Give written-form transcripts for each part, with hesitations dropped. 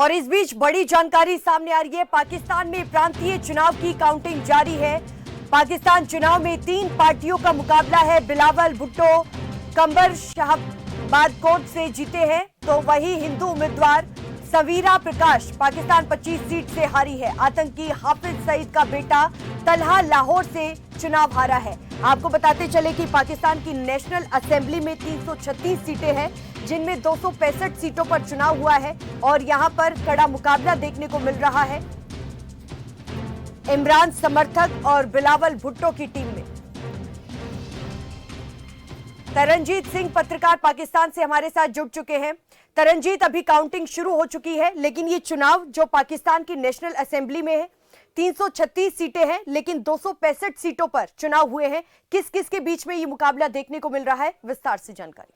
और इस बीच बड़ी जानकारी सामने आ रही है। पाकिस्तान में प्रांतीय चुनाव की काउंटिंग जारी है। पाकिस्तान चुनाव में 3 पार्टियों का मुकाबला है। बिलावल भुट्टो कंबर शाहबाद कोट से जीते हैं, तो वही हिंदू उम्मीदवार सवीरा प्रकाश पाकिस्तान 25 सीट से हारी है। आतंकी हाफिज सईद का बेटा तलहा लाहौर से चुनाव हारा है। आपको बताते चले कि पाकिस्तान की नेशनल असेंबली में 336 सीटें हैं, जिनमें 265 सीटों पर चुनाव हुआ है और यहां पर कड़ा मुकाबला देखने को मिल रहा है इमरान समर्थक और बिलावल भुट्टो की टीम में। तरनजीत सिंह पत्रकार पाकिस्तान से हमारे साथ जुड़ चुके हैं। तरनजीत, अभी काउंटिंग शुरू हो चुकी है, लेकिन ये चुनाव जो पाकिस्तान की नेशनल असेंबली में है, 336 सीटें हैं, लेकिन 265 सीटों पर चुनाव हुए हैं। किस किस के बीच में ये मुकाबला देखने को मिल रहा है, विस्तार से जानकारी।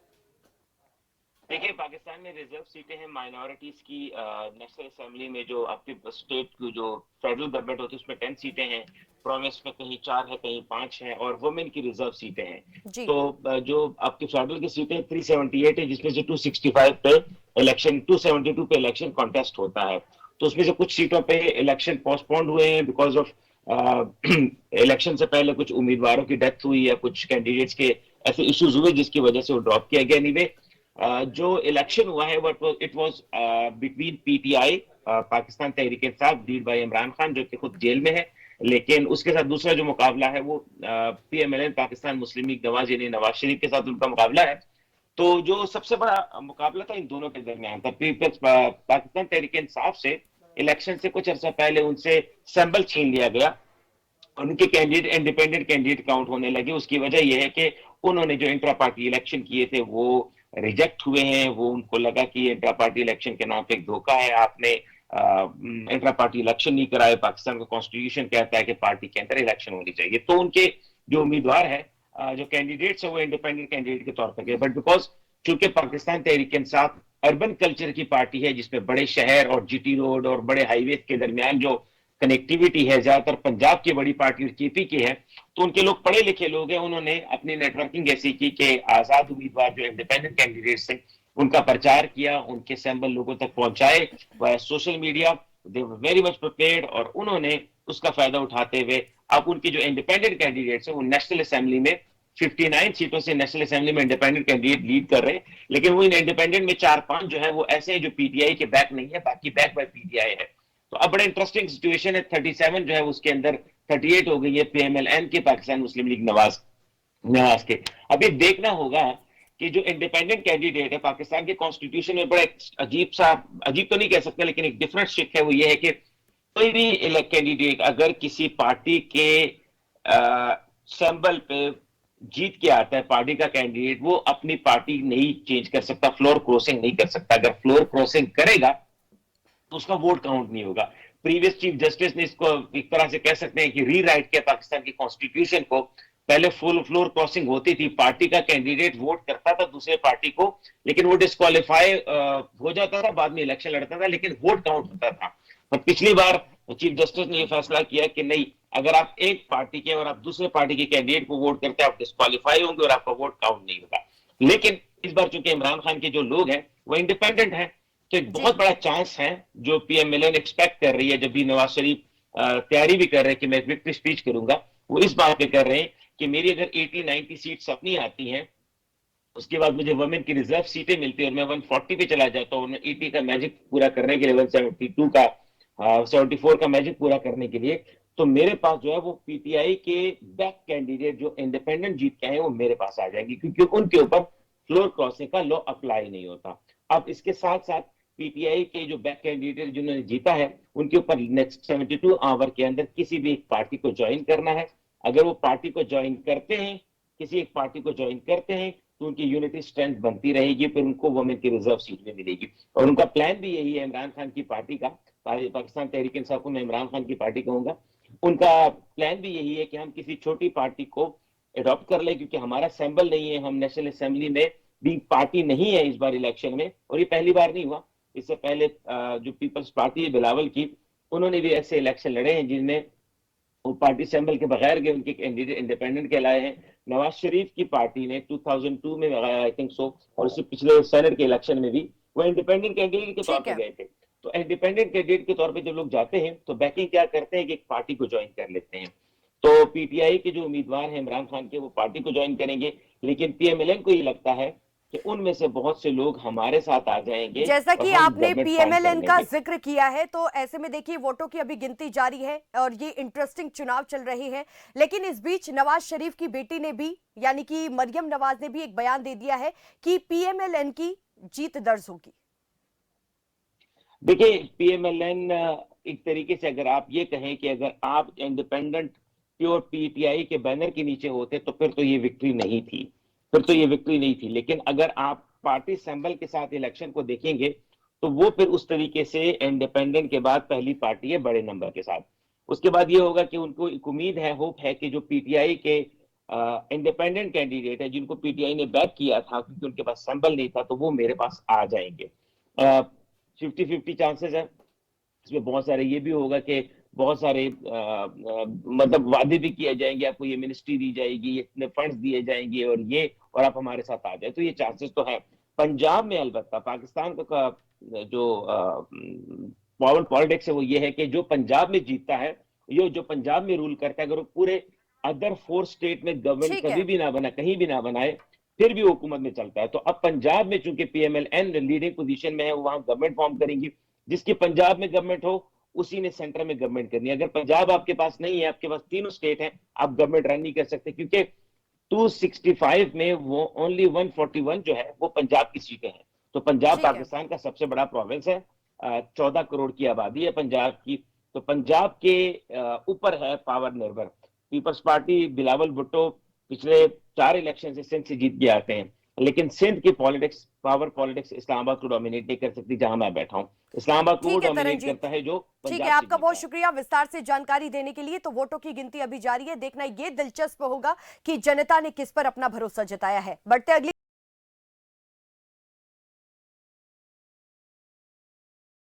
देखिए, पाकिस्तान में रिजर्व सीटें हैं माइनॉरिटीज की। नेशनल असेंबली में जो आपके स्टेट की जो फेडरल गवर्नमेंट होती है उसमें 10 सीटें हैं, प्रोविंस में कहीं 4 है कहीं 5 हैं, और वुमेन की रिजर्व सीटें हैं। तो जो आपकी फेडरल की सीटें 378 है, जिसमें से 265 पे इलेक्शन 272 पे इलेक्शन कॉन्टेस्ट होता है। तो उसमें से कुछ सीटों पे इलेक्शन पोस्टपोन्ड हुए हैं बिकॉज ऑफ इलेक्शन से पहले कुछ उम्मीदवारों की डेथ हुई या कुछ कैंडिडेट्स के ऐसे इश्यूज हुए जिसकी वजह से वो ड्रॉप किया गया। एनीवे, जो इलेक्शन हुआ है it was between PTI Pakistan Tehreek Insaf lead by Imran Khan, जो कि खुद जेल में है, लेकिन उसके साथ दूसरा जो मुकाबला है वो पीएमएलएन पाकिस्तान मुस्लिम लीग नवाज यानी नवाज शरीफ के साथ उनका मुकाबला है। तो जो सबसे बड़ा मुकाबला था इन दोनों के दरमियान था। पाकिस्तान तहरीक इंसाफ से इलेक्शन से कुछ अर्सा पहले उनसे सैंपल छीन लिया गया, उनके कैंडिडेट इंडिपेंडेंट कैंडिडेट काउंट होने लगे। उसकी वजह यह है कि उन्होंने जो इंट्रा पार्टी इलेक्शन किए थे वो रिजेक्ट हुए हैं। वो उनको लगा कि इंट्रा पार्टी इलेक्शन के नाम पे एक धोखा है, आपने इंट्रा पार्टी इलेक्शन नहीं कराए। पाकिस्तान का कॉन्स्टिट्यूशन कहता है कि पार्टी के अंदर इलेक्शन होनी चाहिए। तो उनके जो उम्मीदवार है, जो कैंडिडेट्स है, वो इंडिपेंडेंट कैंडिडेट के तौर पर गए। बट बिकॉज चूंकि पाकिस्तान तहरीक इंसाफ अर्बन कल्चर की पार्टी है, जिसमें बड़े शहर और जीटी रोड और बड़े हाईवे के दरमियान जो कनेक्टिविटी है ज्यादातर पंजाब की बड़ी पार्टी और केपी की है, तो उनके लोग पढ़े लिखे लोग हैं। उन्होंने अपनी नेटवर्किंग ऐसी की कि आजाद उम्मीदवार जो इंडिपेंडेंट कैंडिडेट्स थे उनका प्रचार किया, उनके सैंपल लोगों तक पहुंचाए via social media. They were very much prepared और उन्होंने उसका फायदा उठाते हुए अब उनके जो इंडिपेंडेंट कैंडिडेट्स है वो नेशनल असेंबली में 59 सीटों से नेशनल असेंबली में इंडिपेंडेंट कैंडिडेट लीड कर रहे हैं। लेकिन वो इन इंडिपेंडेंट में 4-5 जो है वो ऐसे हैं जो पीटीआई के बैक नहीं है, बाकी बैक बाय पीटीआई है। तो अब बड़ा इंटरेस्टिंग सिचुएशन है। 37 जो है उसके अंदर 38 हो गई है पीएमएलएन के, पाकिस्तान मुस्लिम लीग नवाज के। अब ये देखना होगा कि जो इंडिपेंडेंट कैंडिडेट है, पाकिस्तान के कॉन्स्टिट्यूशन में बड़ा अजीब तो नहीं कह सकते, लेकिन एक डिफरेंट शिक है। वो ये है कि कोई भी कैंडिडेट अगर किसी पार्टी के सिंबल पे जीत के आता है, पार्टी का कैंडिडेट, वो अपनी पार्टी नहीं चेंज कर सकता, फ्लोर क्रॉसिंग नहीं कर सकता। अगर फ्लोर क्रॉसिंग करेगा तो उसका वोट काउंट नहीं होगा। प्रीवियस चीफ जस्टिस ने इसको एक तरह से कह सकते हैं कि रीराइट किया पाकिस्तान की कॉन्स्टिट्यूशन को। पहले फुल फ्लोर क्रॉसिंग होती थी, पार्टी का कैंडिडेट वोट करता था दूसरे पार्टी को, लेकिन वो डिस्क्वालीफाई हो जाता था, बाद में इलेक्शन लड़ता था, लेकिन वोट काउंट होता था। पर पिछली बार चीफ जस्टिस ने यह फैसला किया कि नहीं, अगर आप एक पार्टी के और आप दूसरे पार्टी के कैंडिडेट को वोट करते हैं, आप डिस्क्वालीफाई होंगे और आपका वोट काउंट नहीं होगा। लेकिन इस बार चूंकि इमरान खान के जो लोग हैं वो इंडिपेंडेंट हैं, तो एक बहुत बड़ा चांस है जो पीएमएलएन एक्सपेक्ट कर रही है। जब भी नवाज शरीफ तैयारी भी कर रहे हैं कि मैं एक विक्ट्री स्पीच करूंगा, वो इस बात पे कर रहे हैं कि मेरी अगर 80-90 सीट्स अपनी आती हैं, उसके बाद मुझे वुमेन की रिजर्व सीटें मिलती है और मैं 140 पे चला जाता हूँ 80 का मैजिक पूरा करने के लिए, 172 का 74 का मैजिक पूरा करने के लिए, तो मेरे पास जो है वो पीटीआई के बैक कैंडिडेट जो इंडिपेंडेंट जीत के आए वो मेरे पास आ जाएंगे, क्योंकि उनके ऊपर फ्लोर क्रॉसिंग का लॉ अप्लाई नहीं होता। अब इसके साथ साथ पीटीआई के जो बैक कैंडिडेट जिन्होंने जीता है उनके ऊपर नेक्स्ट 72 आवर के अंदर किसी भी एक पार्टी को ज्वाइन करना है। अगर वो पार्टी को ज्वाइन करते हैं, किसी एक पार्टी को ज्वाइन करते हैं, तो उनकी यूनिटी स्ट्रेंथ बनती रहेगी, फिर उनको वुमेन की रिजर्व सीट में मिलेगी। और उनका प्लान भी यही है, इमरान खान की पार्टी का, पाकिस्तान तहरीक इंसाफ को मैं इमरान खान की पार्टी कहूंगा, उनका प्लान भी यही है कि हम किसी छोटी पार्टी को अडॉप्ट कर ले, क्योंकि हमारा सैंबल नहीं है, हम नेशनल असेंबली में भी पार्टी नहीं है इस बार इलेक्शन में। और ये पहली बार नहीं हुआ, इससे पहले जो पीपल्स पार्टी है बिलावल की, उन्होंने भी ऐसे इलेक्शन लड़े हैं जिनमें वो पार्टी सैंबल के बगैर गए, उनके कैंडिडेट इंडिपेंडेंट कहलाए हैं। नवाज शरीफ की पार्टी ने 2002 में आई थिंक सो, और उससे पिछले सेनेट के इलेक्शन में भी वो इंडिपेंडेंट कैंडिडेट के तौर पर गए थे। तो इंडिपेंडेंट कैंडिडेट के तौर पे जब लोग जाते हैं तो बैकिंग क्या करते हैं कि एक पार्टी को ज्वाइन कर लेते हैं। तो पीटीआई के जो उम्मीदवार हैं इमरान खान के, वो पार्टी को ज्वाइन करेंगे, लेकिन पीएमएलएन को ये लगता है कि उनमें से बहुत से लोग हमारे साथ आ जाएंगे जैसा और कि हम आपने गवर्नमेंट फॉर्म कर पीएमएलएन का लेंगे। जिक्र किया है, तो ऐसे में देखिए वोटों की अभी गिनती जारी है और ये इंटरेस्टिंग चुनाव चल रहे हैं। लेकिन इस बीच नवाज शरीफ की बेटी ने भी, यानी कि मरियम नवाज ने भी एक बयान दे दिया है कि पीएमएलएन की जीत दर्ज होगी। देखिए पीएमएलएन एक तरीके से अगर आप ये कहें कि अगर आप इंडिपेंडेंट प्योर पीटीआई के बैनर के नीचे होते तो फिर तो ये विक्ट्री नहीं थी, फिर तो ये जी, विक्ट्री नहीं थी। लेकिन अगर आप पार्टी सिंबल के साथ इलेक्शन को देखेंगे तो वो फिर उस तरीके से इंडिपेंडेंट के बाद पहली पार्टी है बड़े नंबर के साथ। उसके बाद ये होगा कि उनको एक उम्मीद है, होप है कि जो पीटीआई के इंडिपेंडेंट कैंडिडेट है जिनको पीटीआई ने बैक किया था क्योंकि उनके पास सिंबल नहीं था, तो वो मेरे पास आ जाएंगे। 50-50 चांसेस है। इसमें बहुत सारे ये भी होगा कि बहुत सारे मतलब वादे भी किए जाएंगे, आपको ये मिनिस्ट्री दी जाएगी, इतने फंड्स दिए जाएंगे और ये, और आप हमारे साथ आ जाए, तो ये चांसेस तो है। पंजाब में अलबत्ता पाकिस्तान का जो पावर पॉलिटिक्स है वो ये है कि जो पंजाब में जीतता है, ये जो पंजाब में रूल करता है, अगर वो पूरे अदर 4 स्टेट में गवर्नमेंट ठीक कभी है। भी ना बना, कहीं भी ना बनाए, फिर भी वो हुकूमत में चलता है। तो अब पंजाब में चूंकि पीएमएलएन लीडिंग पोजीशन में है, वो वहां गवर्नमेंट फॉर्म करेंगी। जिसकी पंजाब में गवर्नमेंट हो उसी ने सेंटर में गवर्नमेंट करनी है। अगर पंजाब आपके पास नहीं है, आपके पास तीनों स्टेट हैं, आप गवर्नमेंट रन नहीं कर सकते, क्योंकि 265 में वो ओनली 141 जो है वो पंजाब की सीटें हैं। तो पंजाब ठीक है। पाकिस्तान का सबसे बड़ा प्रोविंस है, 14 करोड़ की आबादी है पंजाब की। तो पंजाब के ऊपर है पावर निर्भर। पीपल्स पार्टी बिलावल भुट्टो पिछले 4 इलेक्शन से सिंध से जीत के आते हैं, लेकिन सिंध की पॉलिटिक्स, पावर पॉलिटिक्स इस्लामाबाद को डोमिनेट नहीं कर सकती जहां मैं बैठा हूं। इस्लामाबाद को वो ठीक है डोमिनेट तरनजीत। करता है जो ठीक है, पंजाब से आपका जीता बहुत है। शुक्रिया विस्तार से जानकारी देने के लिए। तो वोटों की गिनती अभी जारी है, देखना ये दिलचस्प होगा कि जनता ने किस पर अपना भरोसा जताया है। बढ़ते अगली